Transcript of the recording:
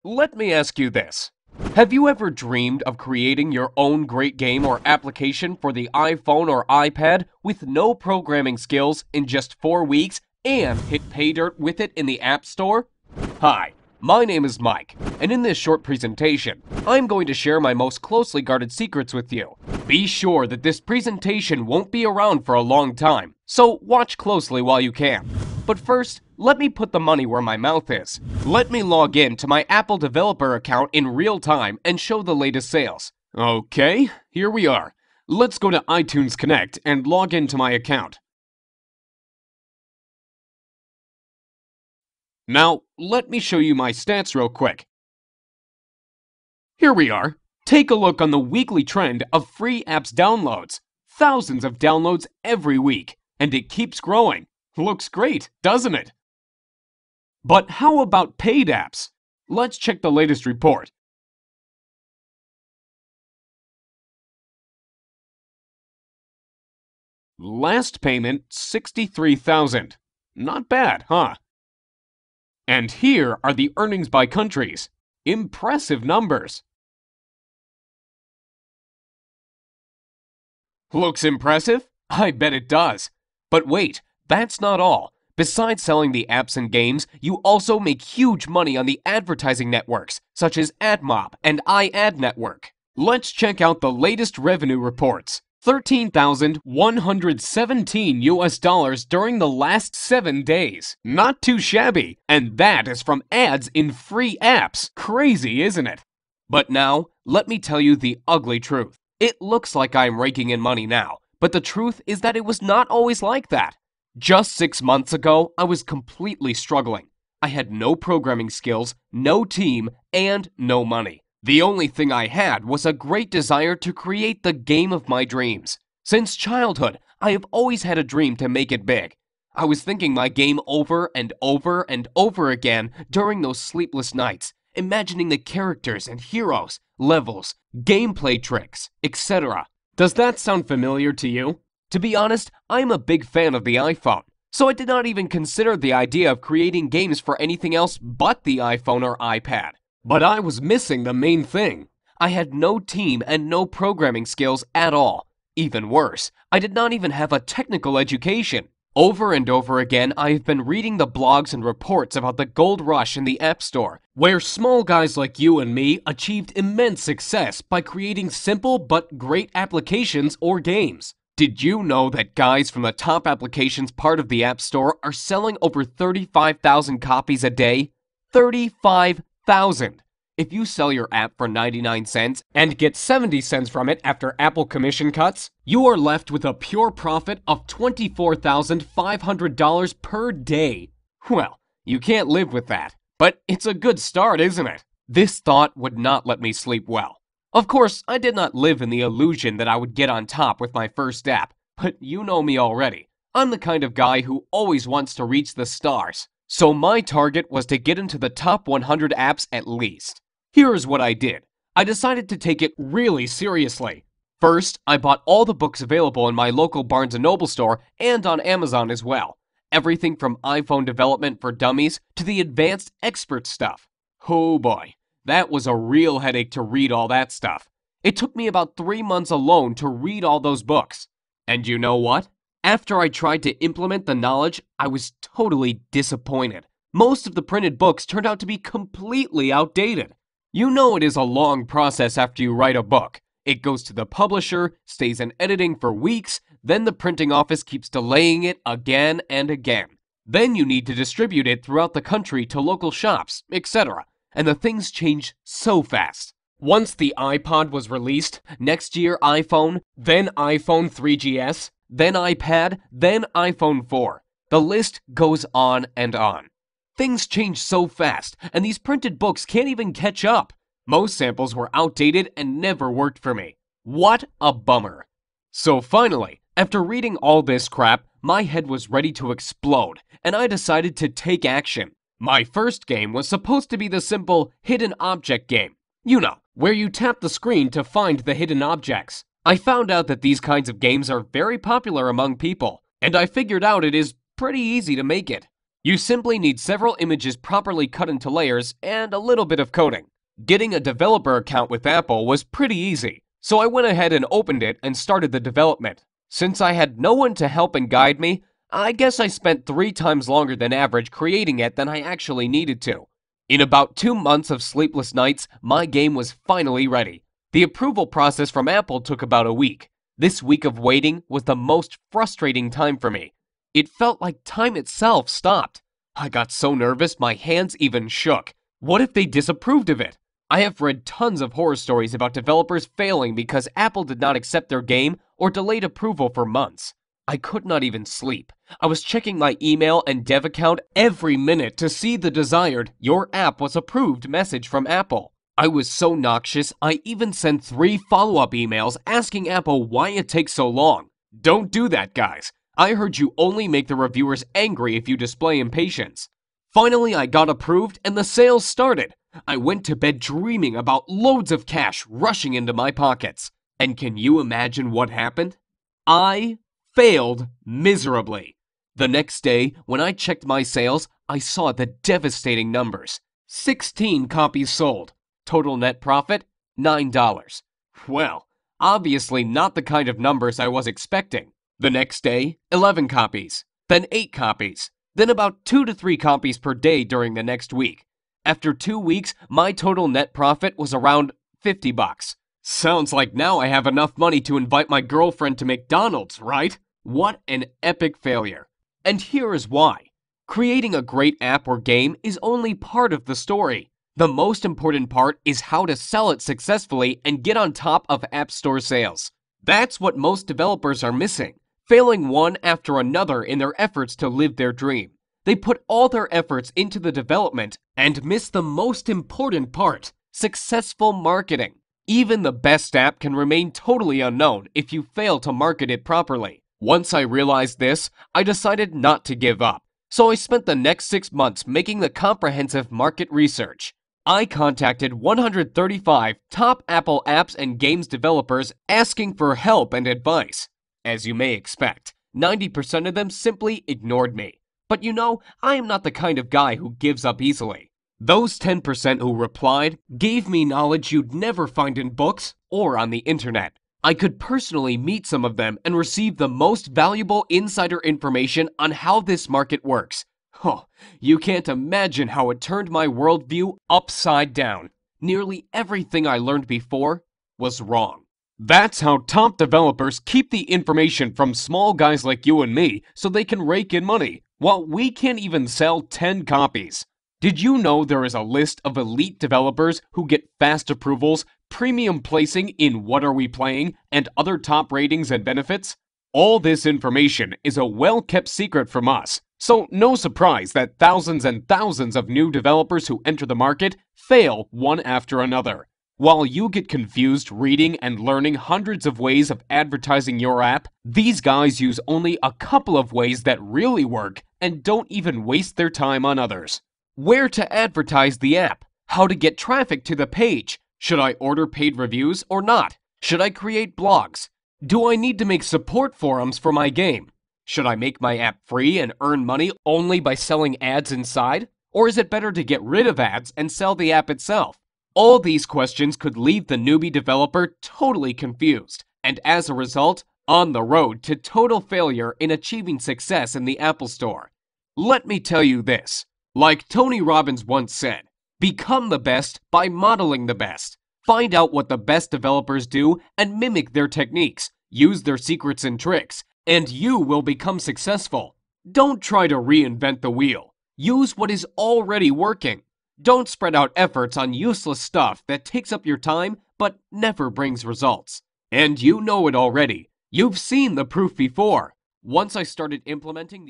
Let me ask you this. Have you ever dreamed of creating your own great game or application for the iPhone or iPad with no programming skills in just 4 weeks and hit pay dirt with it in the App Store? Hi, my name is Mike, and in this short presentation, I'm going to share my most closely guarded secrets with you. Be sure that this presentation won't be around for a long time, so watch closely while you can. But first, let me put the money where my mouth is. Let me log in to my Apple developer account in real time and show the latest sales. Okay, here we are. Let's go to iTunes Connect and log into my account. Now, let me show you my stats real quick. Here we are. Take a look on the weekly trend of free apps downloads. Thousands of downloads every week, and it keeps growing. Looks great, doesn't it? But how about paid apps? Let's check the latest report. Last payment, $63,000. Not bad, huh? And here are the earnings by countries. Impressive numbers. Looks impressive? I bet it does. But wait, that's not all. Besides selling the apps and games, you also make huge money on the advertising networks, such as AdMob and iAdNetwork. Let's check out the latest revenue reports. $13,117 during the last 7 days. Not too shabby, and that is from ads in free apps. Crazy, isn't it? But now, let me tell you the ugly truth. It looks like I'm raking in money now, but the truth is that it was not always like that. Just 6 months ago, I was completely struggling. I had no programming skills, no team, and no money. The only thing I had was a great desire to create the game of my dreams. Since childhood, I have always had a dream to make it big. I was thinking my game over and over and over again during those sleepless nights, imagining the characters and heroes, levels, gameplay tricks, etc. Does that sound familiar to you? To be honest, I'm a big fan of the iPhone, so I did not even consider the idea of creating games for anything else but the iPhone or iPad. But I was missing the main thing. I had no team and no programming skills at all. Even worse, I did not even have a technical education. Over and over again, I have been reading the blogs and reports about the gold rush in the App Store, where small guys like you and me achieved immense success by creating simple but great applications or games. Did you know that guys from the top applications part of the App Store are selling over 35,000 copies a day? 35,000! If you sell your app for 99 cents and get 70 cents from it after Apple commission cuts, you are left with a pure profit of $24,500 per day. Well, you can't live with that, but it's a good start, isn't it? This thought would not let me sleep well. Of course, I did not live in the illusion that I would get on top with my first app, but you know me already. I'm the kind of guy who always wants to reach the stars. So my target was to get into the top 100 apps at least. Here's what I did. I decided to take it really seriously. First, I bought all the books available in my local Barnes & Noble store and on Amazon as well. Everything from iPhone development for dummies to the advanced expert stuff. Oh boy. That was a real headache to read all that stuff. It took me about 3 months alone to read all those books. And you know what? After I tried to implement the knowledge, I was totally disappointed. Most of the printed books turned out to be completely outdated. You know it is a long process after you write a book. It goes to the publisher, stays in editing for weeks, then the printing office keeps delaying it again and again. Then you need to distribute it throughout the country to local shops, etc. And the things change so fast. Once the iPod was released, next year iPhone, then iPhone 3GS, then iPad, then iPhone 4. The list goes on and on. Things change so fast, and these printed books can't even catch up. Most samples were outdated and never worked for me. What a bummer. So finally, after reading all this crap, my head was ready to explode, and I decided to take action. My first game was supposed to be the simple hidden object game. You know, where you tap the screen to find the hidden objects. I found out that these kinds of games are very popular among people, and I figured out it is pretty easy to make it. You simply need several images properly cut into layers and a little bit of coding. Getting a developer account with Apple was pretty easy, so I went ahead and opened it and started the development. Since I had no one to help and guide me, I guess I spent 3 times longer than average creating it than I actually needed to. In about 2 months of sleepless nights, my game was finally ready. The approval process from Apple took about a week. This week of waiting was the most frustrating time for me. It felt like time itself stopped. I got so nervous my hands even shook. What if they disapproved of it? I have read tons of horror stories about developers failing because Apple did not accept their game or delayed approval for months. I could not even sleep. I was checking my email and dev account every minute to see the desired "Your app was approved" message from Apple. I was so noxious, I even sent 3 follow-up emails asking Apple why it takes so long. Don't do that, guys. I heard you only make the reviewers angry if you display impatience. Finally, I got approved and the sales started. I went to bed dreaming about loads of cash rushing into my pockets. And can you imagine what happened? I failed miserably. The next day, when I checked my sales, I saw the devastating numbers. 16 copies sold. Total net profit, $9. Well, obviously not the kind of numbers I was expecting. The next day, 11 copies, then 8 copies, then about 2 to 3 copies per day during the next week. After 2 weeks, my total net profit was around $50. Sounds like now I have enough money to invite my girlfriend to McDonald's, right? What an epic failure. And here is why. Creating a great app or game is only part of the story. The most important part is how to sell it successfully and get on top of App Store sales. That's what most developers are missing, failing one after another in their efforts to live their dream. They put all their efforts into the development and miss the most important part, successful marketing. Even the best app can remain totally unknown if you fail to market it properly. Once I realized this, I decided not to give up. So I spent the next 6 months making the comprehensive market research. I contacted 135 top Apple apps and games developers asking for help and advice. As you may expect, 90% of them simply ignored me. But you know, I am not the kind of guy who gives up easily. Those 10% who replied gave me knowledge you'd never find in books or on the internet. I could personally meet some of them and receive the most valuable insider information on how this market works. Oh, you can't imagine how it turned my worldview upside down. Nearly everything I learned before was wrong. That's how top developers keep the information from small guys like you and me so they can rake in money, while we can't even sell 10 copies. Did you know there is a list of elite developers who get fast approvals, premium placing in What Are We Playing, and other top ratings and benefits? All this information is a well-kept secret from us, so no surprise that thousands and thousands of new developers who enter the market fail one after another. While you get confused reading and learning hundreds of ways of advertising your app, these guys use only a couple of ways that really work and don't even waste their time on others. Where to advertise the app? How to get traffic to the page? Should I order paid reviews or not? Should I create blogs? Do I need to make support forums for my game? Should I make my app free and earn money only by selling ads inside? Or is it better to get rid of ads and sell the app itself? All these questions could leave the newbie developer totally confused, and as a result, on the road to total failure in achieving success in the Apple Store. Let me tell you this. Like Tony Robbins once said, become the best by modeling the best. Find out what the best developers do and mimic their techniques. Use their secrets and tricks, and you will become successful. Don't try to reinvent the wheel. Use what is already working. Don't spread out efforts on useless stuff that takes up your time but never brings results. And you know it already. You've seen the proof before. Once I started implementing